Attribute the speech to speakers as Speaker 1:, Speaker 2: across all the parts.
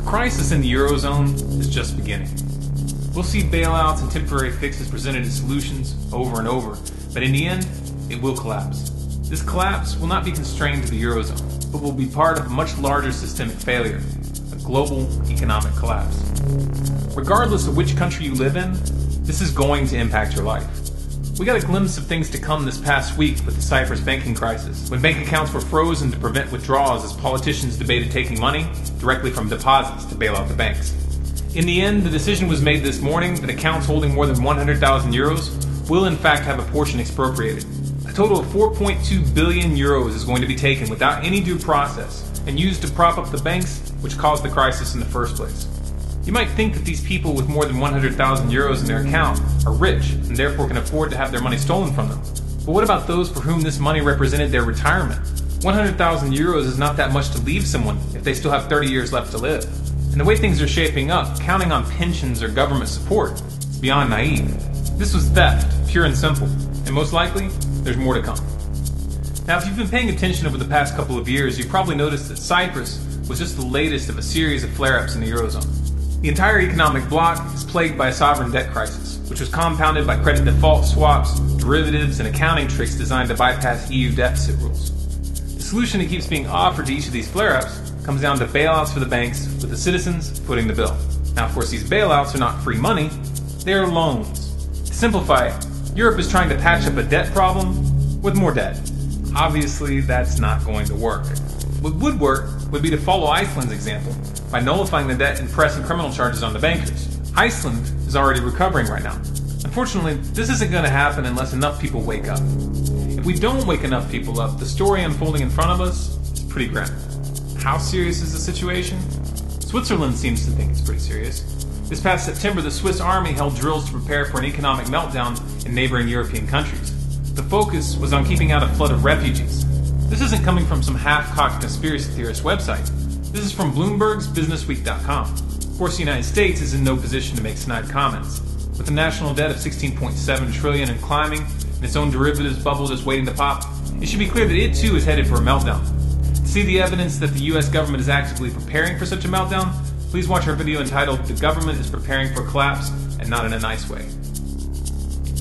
Speaker 1: crisis in the Eurozone is just beginning. We'll see bailouts and temporary fixes presented as solutions over and over, but in the end, it will collapse. This collapse will not be constrained to the Eurozone, but will be part of a much larger systemic failure, a global economic collapse. Regardless of which country you live in, this is going to impact your life. We got a glimpse of things to come this past week with the Cyprus banking crisis, when bank accounts were frozen to prevent withdrawals as politicians debated taking money directly from deposits to bail out the banks. In the end, the decision was made this morning that accounts holding more than 100,000 euros will in fact have a portion expropriated. A total of 4.2 billion euros is going to be taken without any due process and used to prop up the banks which caused the crisis in the first place. You might think that these people with more than 100,000 euros in their account are rich and therefore can afford to have their money stolen from them. But what about those for whom this money represented their retirement? 100,000 euros is not that much to leave someone if they still have 30 years left to live. And the way things are shaping up, counting on pensions or government support is beyond naive. This was theft, pure and simple, and most likely, there's more to come. Now, if you've been paying attention over the past couple of years, you've probably noticed that Cyprus was just the latest of a series of flare-ups in the Eurozone. The entire economic bloc is plagued by a sovereign debt crisis, which was compounded by credit default swaps, derivatives, and accounting tricks designed to bypass EU deficit rules. The solution that keeps being offered to each of these flare-ups comes down to bailouts for the banks, with the citizens footing the bill. Now, of course, these bailouts are not free money, they are loans. To simplify, Europe is trying to patch up a debt problem with more debt. Obviously, that's not going to work. What would work would be to follow Iceland's example by nullifying the debt and pressing criminal charges on the bankers. Iceland is already recovering right now. Unfortunately, this isn't going to happen unless enough people wake up. If we don't wake enough people up, the story unfolding in front of us is pretty grim. How serious is the situation? Switzerland seems to think it's pretty serious. This past September, the Swiss army held drills to prepare for an economic meltdown in neighboring European countries. The focus was on keeping out a flood of refugees. This isn't coming from some half-cocked conspiracy theorist website. This is from Bloomberg's BusinessWeek.com. Of course, the United States is in no position to make snide comments. With a national debt of $16.7 trillion and climbing, and its own derivatives bubble just waiting to pop, it should be clear that it too is headed for a meltdown. To see the evidence that the US government is actively preparing for such a meltdown, please watch our video entitled "The Government is Preparing for Collapse, and Not in a Nice Way."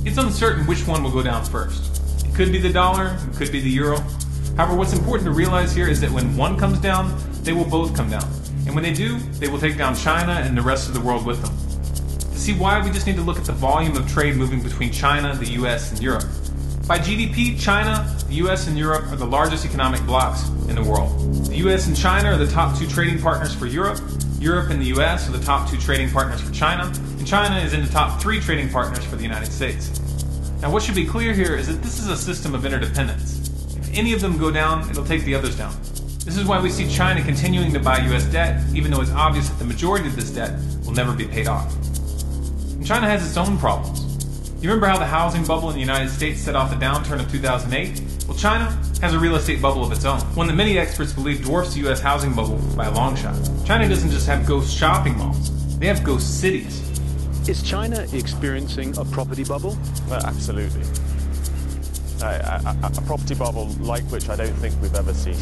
Speaker 1: It's uncertain which one will go down first. It could be the dollar, it could be the euro. However, what's important to realize here is that when one comes down, they will both come down. And when they do, they will take down China and the rest of the world with them. To see why, we just need to look at the volume of trade moving between China, the US, and Europe. By GDP, China, the US, and Europe are the largest economic blocs in the world. The US and China are the top two trading partners for Europe. Europe and the US are the top two trading partners for China. And China is in the top three trading partners for the United States. Now, what should be clear here is that this is a system of interdependence. If any of them go down, it'll take the others down. This is why we see China continuing to buy US debt, even though it's obvious that the majority of this debt will never be paid off. And China has its own problems. You remember how the housing bubble in the United States set off the downturn of 2008? Well, China has a real estate bubble of its own, one that many experts believe dwarfs the US housing bubble by a long shot. China doesn't just have ghost shopping malls, they have ghost cities.
Speaker 2: Is China experiencing a property bubble?
Speaker 3: Absolutely. A property bubble like which I don't think we've ever seen.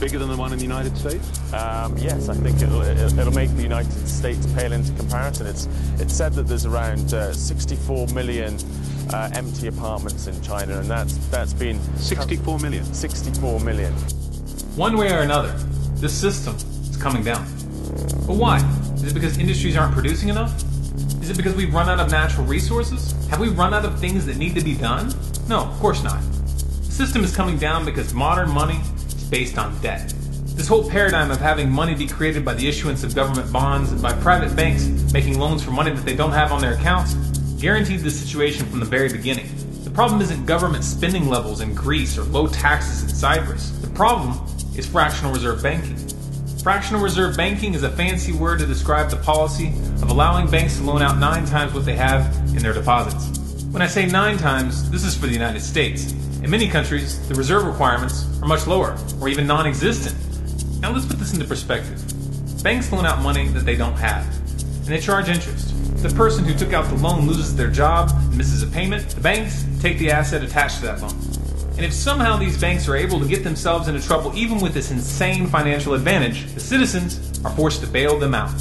Speaker 2: Bigger than the one in the United States?
Speaker 3: Yes, I think it'll make the United States pale into comparison. It's said that there's around 64 million empty apartments in China, and that's been
Speaker 2: 64 million.
Speaker 3: 64 million.
Speaker 1: One way or another, this system is coming down. But why? Is it because industries aren't producing enough? Is it because we've run out of natural resources? Have we run out of things that need to be done? No, of course not. The system is coming down because modern money is based on debt. This whole paradigm of having money be created by the issuance of government bonds and by private banks making loans for money that they don't have on their accounts guaranteed this situation from the very beginning. The problem isn't government spending levels in Greece or low taxes in Cyprus. The problem is fractional reserve banking. Fractional reserve banking is a fancy word to describe the policy of allowing banks to loan out 9 times what they have in their deposits. When I say 9 times, this is for the United States. In many countries, the reserve requirements are much lower, or even non-existent. Now let's put this into perspective. Banks loan out money that they don't have, and they charge interest. If the person who took out the loan loses their job and misses a payment, the banks take the asset attached to that loan. And if somehow these banks are able to get themselves into trouble even with this insane financial advantage, the citizens are forced to bail them out.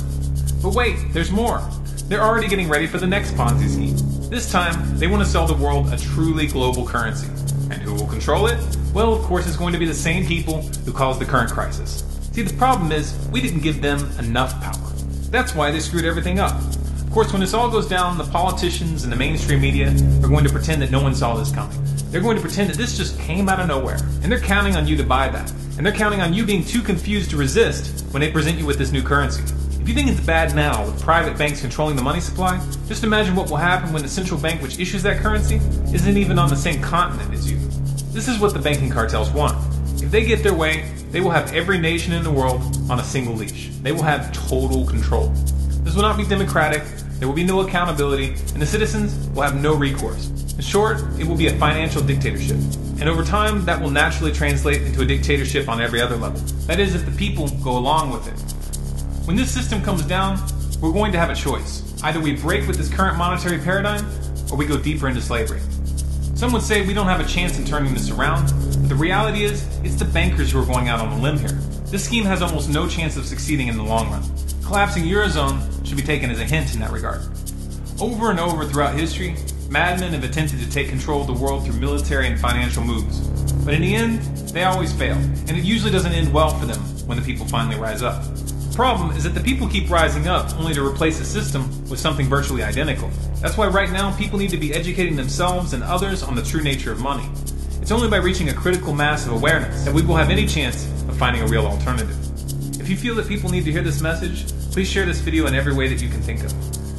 Speaker 1: But wait, there's more. They're already getting ready for the next Ponzi scheme. This time, they want to sell the world a truly global currency. And who will control it? Well, of course, it's going to be the same people who caused the current crisis. See, the problem is, we didn't give them enough power. That's why they screwed everything up. Of course, when this all goes down, the politicians and the mainstream media are going to pretend that no one saw this coming. They're going to pretend that this just came out of nowhere. And they're counting on you to buy that. And they're counting on you being too confused to resist when they present you with this new currency. If you think it's bad now with private banks controlling the money supply, just imagine what will happen when the central bank which issues that currency isn't even on the same continent as you. This is what the banking cartels want. If they get their way, they will have every nation in the world on a single leash. They will have total control. This will not be democratic, there will be no accountability, and the citizens will have no recourse. In short, it will be a financial dictatorship. And over time, that will naturally translate into a dictatorship on every other level. That is, if the people go along with it. When this system comes down, we're going to have a choice. Either we break with this current monetary paradigm, or we go deeper into slavery. Some would say we don't have a chance in turning this around, but the reality is, it's the bankers who are going out on a limb here. This scheme has almost no chance of succeeding in the long run. Collapsing Eurozone should be taken as a hint in that regard. Over and over throughout history, madmen have attempted to take control of the world through military and financial moves. But in the end, they always fail, and it usually doesn't end well for them when the people finally rise up. The problem is that the people keep rising up only to replace the system with something virtually identical. That's why right now people need to be educating themselves and others on the true nature of money. It's only by reaching a critical mass of awareness that we will have any chance of finding a real alternative. If you feel that people need to hear this message, please share this video in every way that you can think of.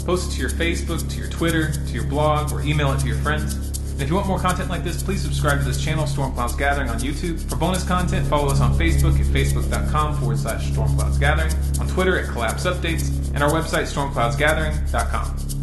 Speaker 1: Post it to your Facebook, to your Twitter, to your blog, or email it to your friends. And if you want more content like this, please subscribe to this channel, Storm Clouds Gathering, on YouTube. For bonus content, follow us on Facebook at facebook.com/StormCloudsGathering, on Twitter at Collapse Updates, and our website, stormcloudsgathering.com.